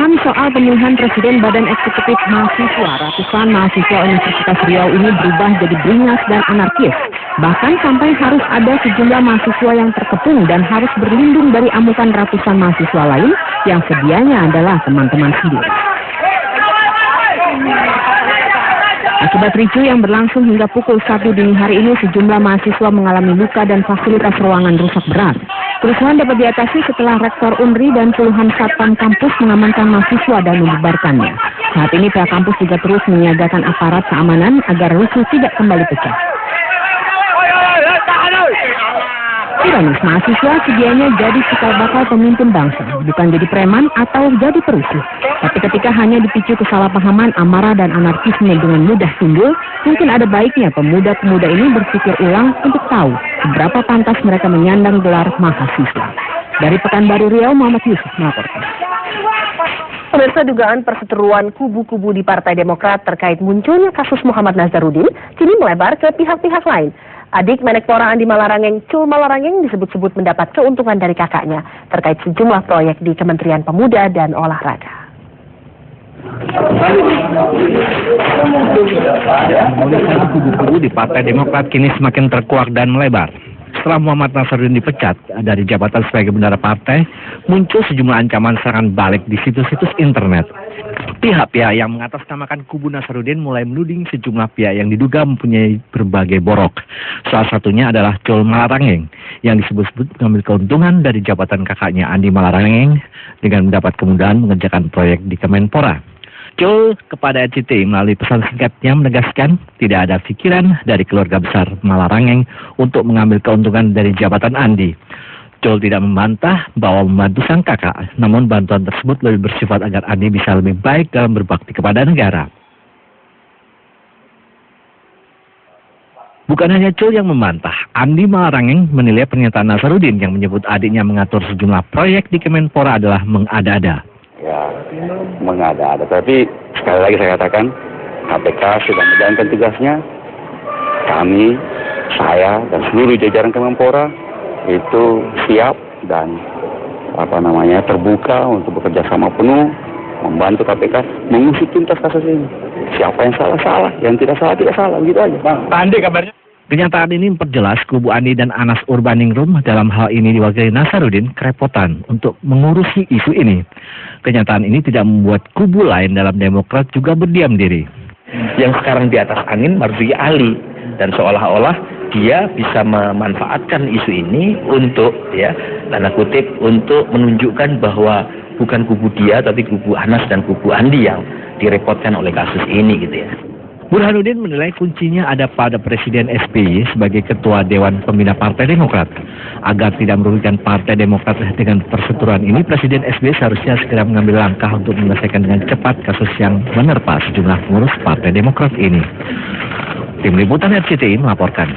Kericuhan soal pemilihan presiden Badan Eksekutif Mahasiswa, ratusan mahasiswa Universitas Riau ini berubah jadi beringas dan anarkis. Bahkan sampai harus ada sejumlah mahasiswa yang terkepung dan harus berlindung dari amukan ratusan mahasiswa lain yang sedianya adalah teman-teman sendiri. Akibat ricu yang berlangsung hingga pukul 1 dini hari ini, sejumlah mahasiswa mengalami luka dan fasilitas ruangan rusak berat. Kerusuhan dapat diatasi setelah Rektor Unri dan puluhan satpam kampus mengamankan mahasiswa dan membubarkannya. Saat ini pihak kampus juga terus menyiagakan aparat keamanan agar rusuh tidak kembali pecah. Ironis, mahasiswa sedianya jadi cikal bakal pemimpin bangsa, bukan jadi preman atau jadi perusuh. Tapi ketika hanya dipicu kesalahpahaman, amarah dan anarkisme dengan mudah timbul, mungkin ada baiknya pemuda-pemuda ini berpikir ulang untuk tahu seberapa pantas mereka menyandang gelar mahasiswa. Dari Pekanbaru Riau, Muhammad Yusuf melaporkan. Pemirsa, dugaan perseteruan kubu-kubu di Partai Demokrat terkait munculnya kasus Muhammad Nazarudin kini melebar ke pihak-pihak lain. Adik Menekpora Andi Malarangeng, Cul Malarangeng, disebut-sebut mendapat keuntungan dari kakaknya terkait sejumlah proyek di Kementerian Pemuda dan Olahraga. Kubu-kubu di Partai Demokrat kini semakin terkuak dan melebar. Setelah Muhammad Nazarudin dipecat dari jabatan sebagai bendahara partai, muncul sejumlah ancaman serangan balik di situs-situs internet. Pihak-pihak yang mengatasnamakan kubu Nazarudin mulai menuding sejumlah pihak yang diduga mempunyai berbagai borok. Salah satunya adalah Cul Malarangeng yang disebut-sebut mengambil keuntungan dari jabatan kakaknya Andi Malarangeng dengan mendapat kemudahan mengerjakan proyek di Kemenpora. Cul kepada RCTI melalui pesan singkatnya menegaskan tidak ada pikiran dari keluarga besar Malarangeng untuk mengambil keuntungan dari jabatan Andi. Cul tidak membantah bahwa membantu sang kakak, namun bantuan tersebut lebih bersifat agar Andi bisa lebih baik dalam berbakti kepada negara. Bukan hanya Cul yang membantah, Andi Malarangeng menilai pernyataan Nazarudin yang menyebut adiknya mengatur sejumlah proyek di Kemenpora adalah mengada-ada. Ya, mengada-ada. Tapi sekali lagi saya katakan, KPK sudah menjalankan tugasnya. Kami, saya, dan seluruh jajaran Kemenpora itu siap dan terbuka untuk bekerja sama penuh membantu KPK mengusut tuntas kasus ini. Siapa yang salah, yang tidak salah, begitu aja. Bang. Andi kabarnya. Kenyataan ini memperjelas kubu Andi dan Anas Urbaningrum dalam hal ini diwakili Nazarudin kerepotan untuk mengurusi isu ini. Kenyataan ini tidak membuat kubu lain dalam Demokrat juga berdiam diri. Yang sekarang di atas angin Marzuki Ali, dan seolah-olah dia bisa memanfaatkan isu ini untuk, ya, tanda kutip, untuk menunjukkan bahwa bukan kubu dia tapi kubu Anas dan kubu Andi yang direpotkan oleh kasus ini, gitu ya. Burhanuddin menilai kuncinya ada pada Presiden SBY sebagai Ketua Dewan Pembina Partai Demokrat. Agar tidak merugikan Partai Demokrat dengan perseteruan ini, Presiden SBY seharusnya segera mengambil langkah untuk menyelesaikan dengan cepat kasus yang menerpa sejumlah pengurus Partai Demokrat ini. Tim Liputan RCTI melaporkan.